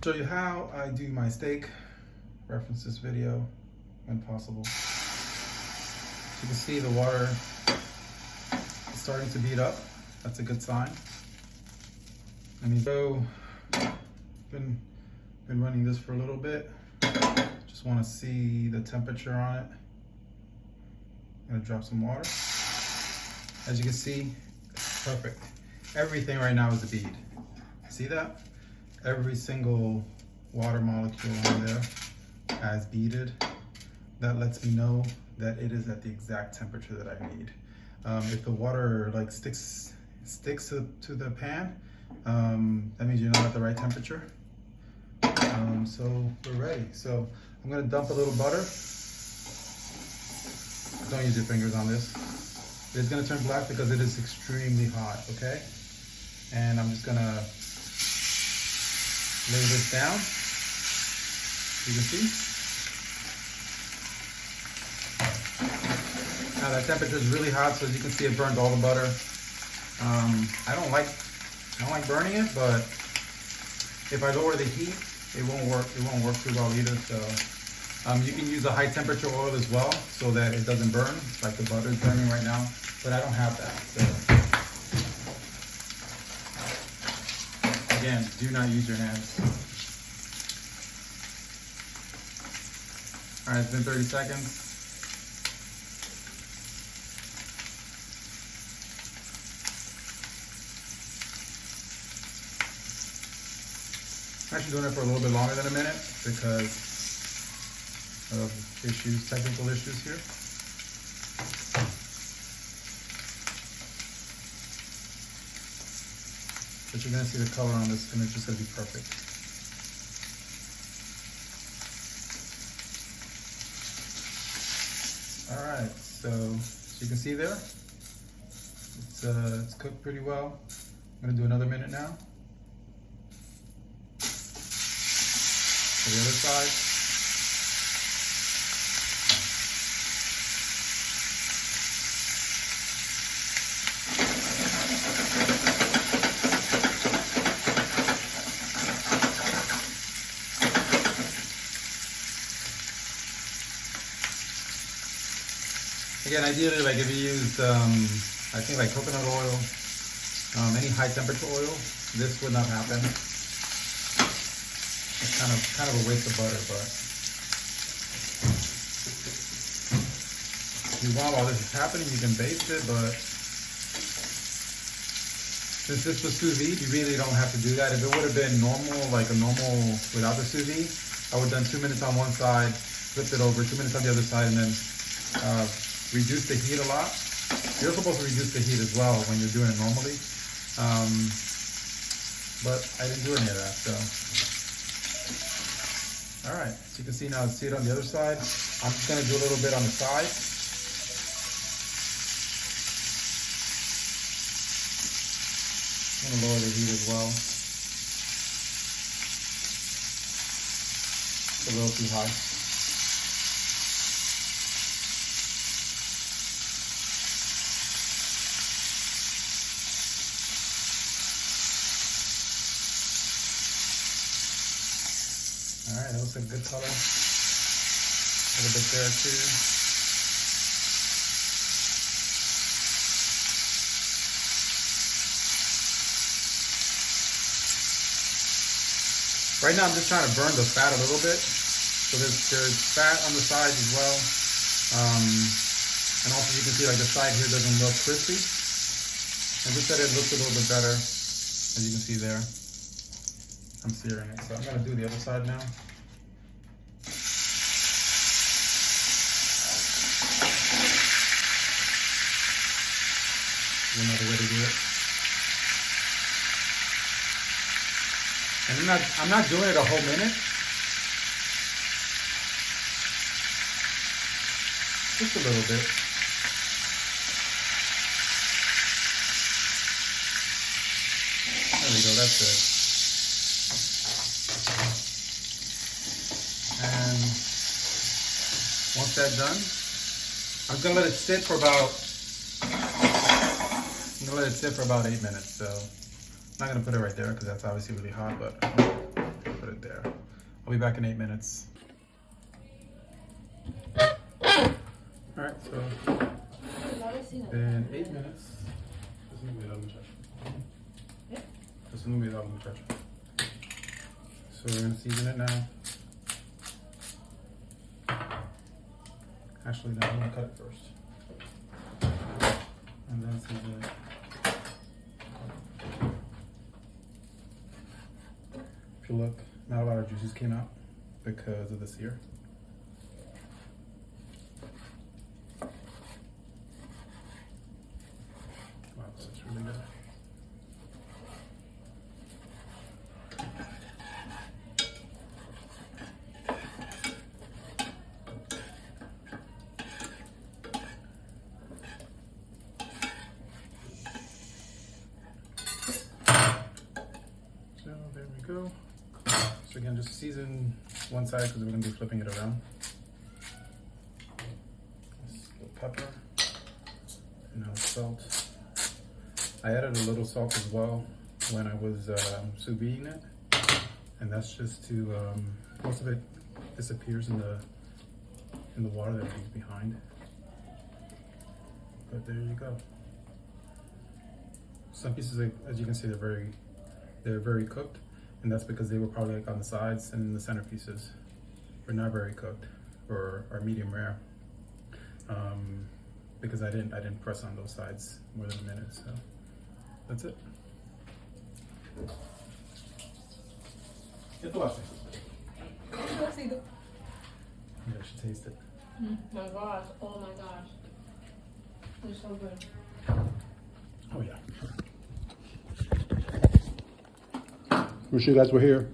Show you how I do my steak. Reference this video when possible. So you can see the water is starting to beat up. That's a good sign. I mean, so been running this for a little bit. Just want to see the temperature on it. I'm gonna drop some water. As you can see, perfect. Everything right now is a bead. See that? Every single water molecule on there has beaded. That lets me know that it is at the exact temperature that I need. If the water like sticks to the pan, that means you're not at the right temperature. So we're ready. So I'm gonna dump a little butter. Don't use your fingers on this. It's gonna turn black because it is extremely hot, okay? And I'm just gonna lay this down. You can see. Now that temperature is really hot, so as you can see, it burned all the butter. I don't like burning it, but if I lower the heat, it won't work. It won't work too well either. So you can use a high temperature oil as well, so that it doesn't burn. Like the butter is burning right now, but I don't have that. So again, do not use your hands. All right, it's been 30 seconds. I'm actually doing it for a little bit longer than a minute because of technical issues here. But you're gonna see the color on this, and it's just gonna be perfect. All right, so as you can see there, it's cooked pretty well. I'm gonna do another minute now. To the other side. Again, ideally, like if you use, I think like coconut oil, any high temperature oil, this would not happen. It's kind of a waste of butter, but if you want, while this is happening, you can baste it, but since this was sous vide, you really don't have to do that. If it would have been normal, like a normal without the sous vide, I would have done 2 minutes on one side, flipped it over, 2 minutes on the other side, and then reduce the heat a lot. You're supposed to reduce the heat as well when you're doing it normally, but I didn't do any of that, so. All right, so you can see now, see it on the other side. I'm just gonna do a little bit on the side. I'm gonna lower the heat as well. It's a little too high. All right, that looks like a good color. A little bit there too. Right now I'm just trying to burn the fat a little bit. So there's fat on the sides as well. And also you can see like the side here doesn't look crispy. And just that it looks a little bit better, as you can see there. I'm searing it, so I'm gonna do the other side now. Another way to do it. And I'm not doing it a whole minute. Just a little bit. There we go, that's it. And once that's done, I'm gonna let it sit for about 8 minutes. So I'm not gonna put it right there because that's obviously really hot, but I'm gonna put it there. I'll be back in 8 minutes. All right, so in 8 minutes. So we're gonna season it now. Actually, no, I'm gonna cut it first. And then season it. If you look, not a lot of juices came out because of the sear. Wow, this is really good. So there we go. So again, just season one side because we're going to be flipping it around. The pepper and now salt. I added a little salt as well when I was sous videing it, and that's just to most of it disappears in the water that leaves behind. But there you go. Some pieces, as you can see, they're very cooked, and that's because they were probably like on the sides, and the center pieces were not very cooked or are medium rare. Because I didn't press on those sides more than a minute, so that's it. ¿Qué tú haces? Yeah, you should taste it. My gosh, oh my gosh. It's so good. Oh yeah. Wish you guys were here.